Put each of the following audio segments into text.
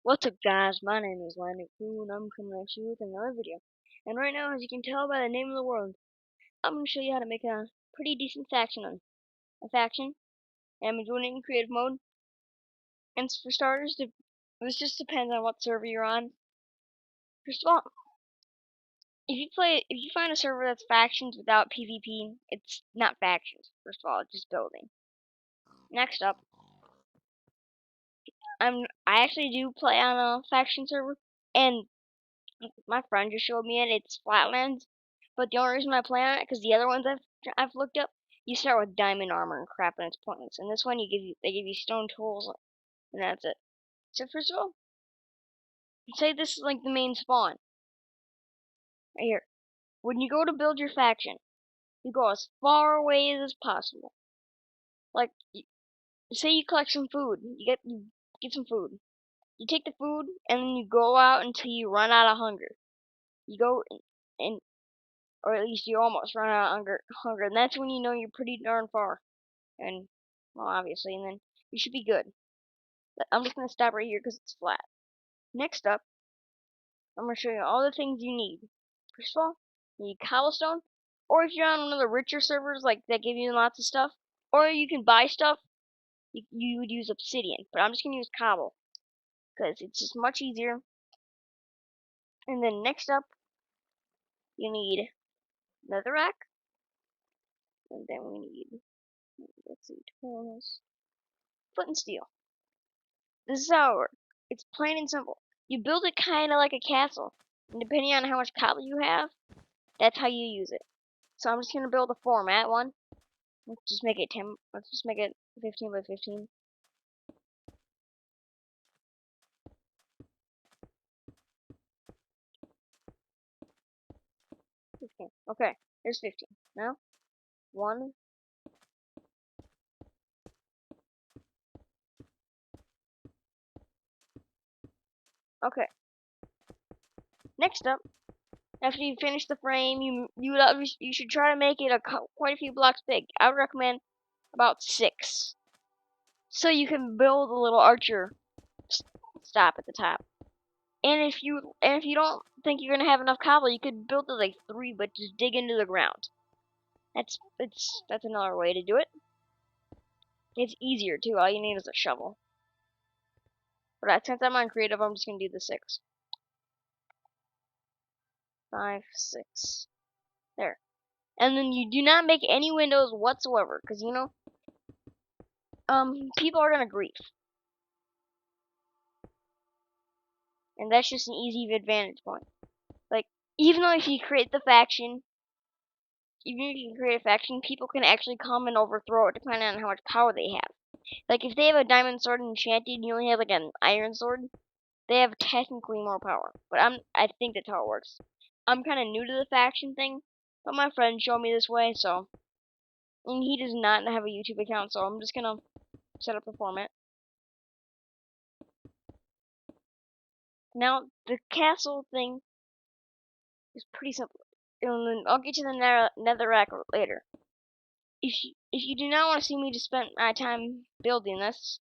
What's up guys, my name is Landon Fu and I'm coming at you with another video. And right now, as you can tell by the name of the world, I'm going to show you how to make a pretty decent faction on a faction. And I'm doing it in creative mode. And for starters, this just depends on what server you're on. First of all, if you find a server that's factions without PvP, it's not factions. First of all, it's just building. Next up, I actually do play on a faction server, and my friend just showed me it. It's Flatlands, but the only reason I play on it because the other ones I've looked up, you start with diamond armor and crap, and it's pointless. And this one, they give you stone tools, and that's it. So first of all, say this is like the main spawn right here. When you go to build your faction, you go as far away as possible. Like, say you collect some food, you get some food. You take the food and then you go out until you run out of hunger. You go and or at least you almost run out of hunger, and that's when you know you're pretty darn far. And, well, obviously, and then you should be good. But I'm just going to stop right here because it's flat. Next up, I'm going to show you all the things you need. First of all, you need cobblestone, or if you're on one of the richer servers, like, that give you lots of stuff, or you can buy stuff, you would use obsidian, but I'm just going to use cobble, because it's just much easier. And then next up, you need netherrack, and then we need, let's see, tools, flint and steel. This is how it works. It's plain and simple. You build it kind of like a castle, and depending on how much cobble you have, that's how you use it. So I'm just gonna build a format one. Let's just make it 10. Let's just make it 15 by 15. Okay, there's 15. Now, one. Okay. Next up, after you finish the frame, you should try to make it quite a few blocks big. I would recommend about 6, so you can build a little archer stop at the top. And if you don't think you're gonna have enough cobble, you could build it like 3, but just dig into the ground. That's another way to do it. It's easier too. All you need is a shovel. But since I'm on creative, I'm just gonna do the 6. 5, 6. There. And then you do not make any windows whatsoever, because people are gonna grief. And that's just an easy advantage point. Like, even though if you create the faction, even if you create a faction, people can actually come and overthrow it depending on how much power they have. Like, if they have a diamond sword enchanted and you only have like an iron sword, they have technically more power. But I think that's how it works. I'm kind of new to the faction thing, but my friend showed me this way, so. And he does not have a YouTube account, so I'm just gonna set up a format. Now, the castle thing is pretty simple. And I'll get to the netherrack later. If you do not want to see me just spend my time building this,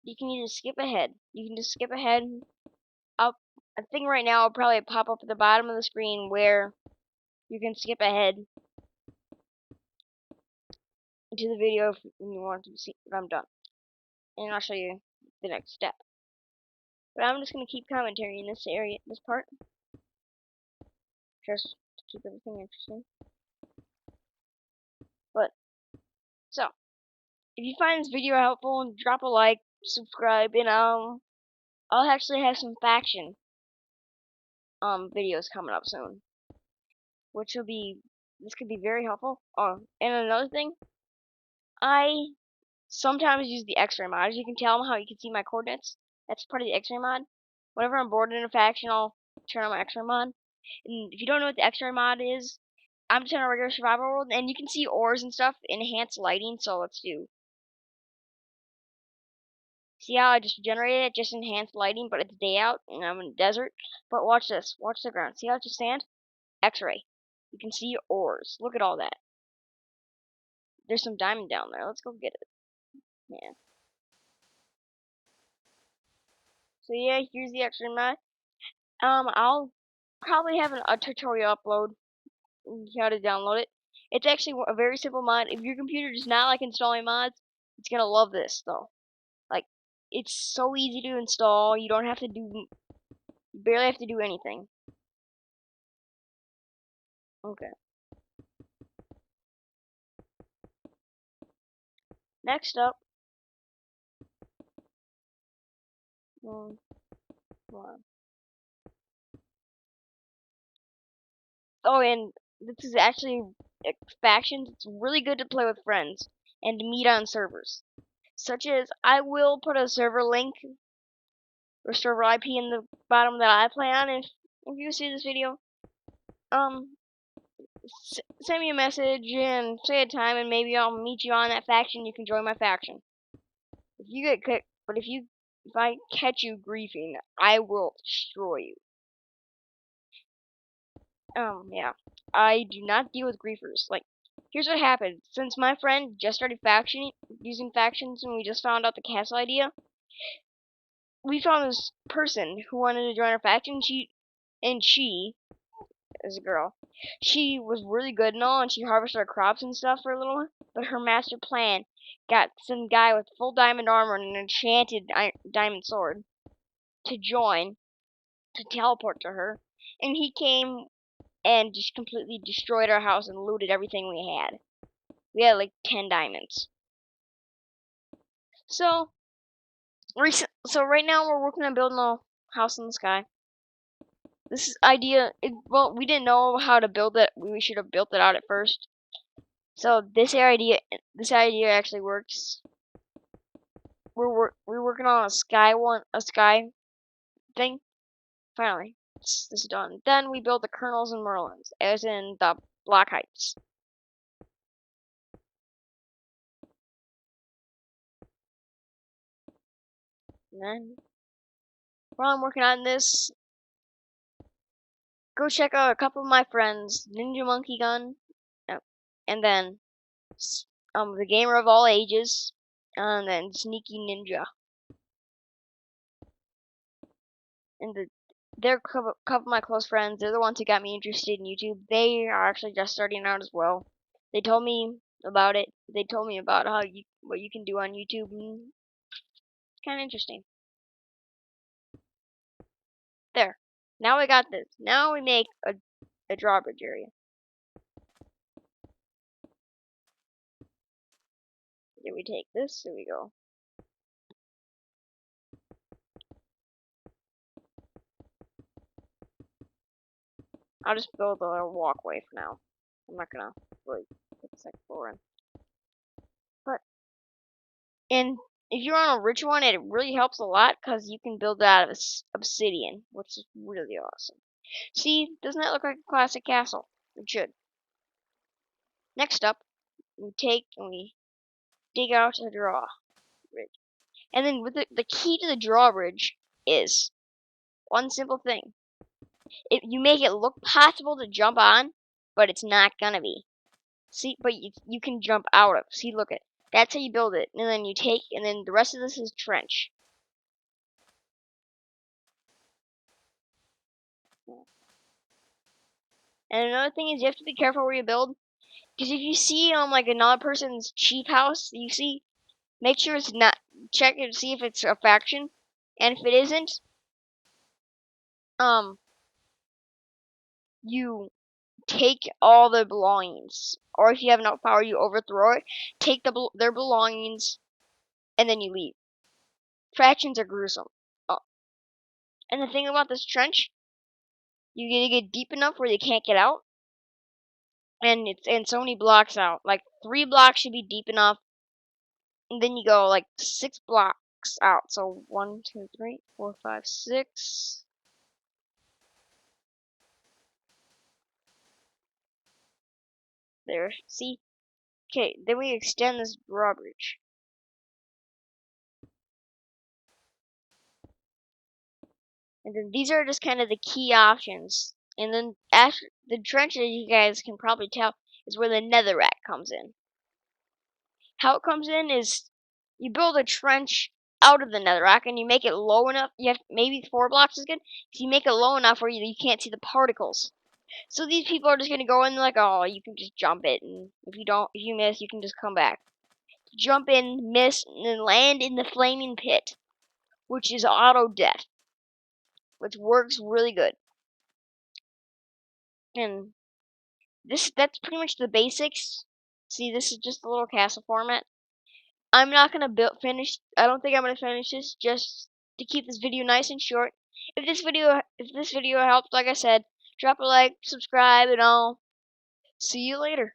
you can either skip ahead. You can just skip ahead. I think right now I'll probably pop up at the bottom of the screen where you can skip ahead into the video if you want to see if I'm done. And I'll show you the next step. But I'm just going to keep commentary in this area, this part. Just to keep everything interesting. But, so, if you find this video helpful, drop a like, subscribe, and I'll actually have some faction videos coming up soon. This could be very helpful. Oh, and another thing, I sometimes use the X-ray mod. As you can tell how you can see my coordinates, that's part of the X-ray mod. Whenever I'm bored in a faction, I'll turn on my X-ray mod. And if you don't know what the X-ray mod is, I'm just in a regular survival world, and you can see ores and stuff, enhanced lighting, so let's do. See how I just generated it, just enhanced lighting, but it's day out, and I'm in the desert. But watch this, watch the ground. See how it's just sand? X-ray. You can see ores. Look at all that. There's some diamond down there. Let's go get it. Yeah. So yeah, here's the extra mod. I'll probably have a tutorial upload how to download it. It's actually a very simple mod. If your computer does not like installing mods, it's gonna love this though. Like, it's so easy to install. You don't have to do, you barely have to do anything. Okay. Next up, hold on. Oh, and this is actually factions. It's really good to play with friends and to meet on servers. Such as, I will put a server link or server IP in the bottom that I play on. If you see this video, um, send me a message and say a time, and maybe I'll meet you on that faction. You can join my faction. If you get kicked, but if I catch you griefing, I will destroy you. Yeah. I do not deal with griefers. Like, here's what happened. Since my friend just started using factions, and we just found out the castle idea, we found this person who wanted to join our faction. She is a girl. She was really good and all, and she harvested our crops and stuff for a little while. But her master plan got some guy with full diamond armor and an enchanted diamond sword to join, to teleport to her. And he came and just completely destroyed our house and looted everything we had. We had like 10 diamonds. So, right now we're working on building a house in the sky. This idea, well, we didn't know how to build it. We should have built it out at first. So this idea actually works. We're working on a sky thing. Finally, this is done. Then we build the kernels and merlins, as in the block heights. And then while I'm working on this, go check out a couple of my friends, Ninja Monkey Gun, and then the Gamer of All Ages, and then Sneaky Ninja. And they're a couple of my close friends. They're the ones who got me interested in YouTube. They are actually just starting out as well. They told me about it. They told me about what you can do on YouTube, and it's kind of interesting. There. Now we got this. Now we make a drawbridge area. Then we take this. There we go. I'll just build a walkway for now. I'm not gonna really put the second floor in. But and if you're on a rich one, it really helps a lot because you can build it out of obsidian, which is really awesome. See, doesn't that look like a classic castle? It should. Next up, we take and we dig out a drawbridge. And then with the key to the drawbridge is one simple thing. You make it look possible to jump on, but it's not gonna be. See, but you can jump out of. See, look at. That's how you build it. And then and then the rest of this is trench. And another thing is you have to be careful where you build. Because if you see like another person's cheap house, you see, make sure it's not, check and see if it's a faction. And if it isn't, you take all their belongings. Or if you have enough power, you overthrow it, take their belongings, and then you leave. Factions are gruesome. Oh. And the thing about this trench, you gotta get deep enough where they can't get out. And so many blocks out. Like 3 blocks should be deep enough. And then you go like 6 blocks out. So 1, 2, 3, 4, 5, 6. There. See? Okay, then we extend this drawbridge. And then these are just kind of the key options. And then after the trench, as you guys can probably tell, is where the netherrack comes in. How it comes in is you build a trench out of the netherrack and you make it low enough. You have maybe 4 blocks is good. So you make it low enough where you can't see the particles. So these people are just gonna go in like, oh, you can just jump it, and if you miss, you can just come back. Jump in, miss, and then land in the flaming pit, which is auto death, which works really good. And that's pretty much the basics. See, this is just a little castle format. I'm not gonna finish. I don't think I'm gonna finish this just to keep this video nice and short. If this video helped, like I said, drop a like, subscribe, and I'll see you later.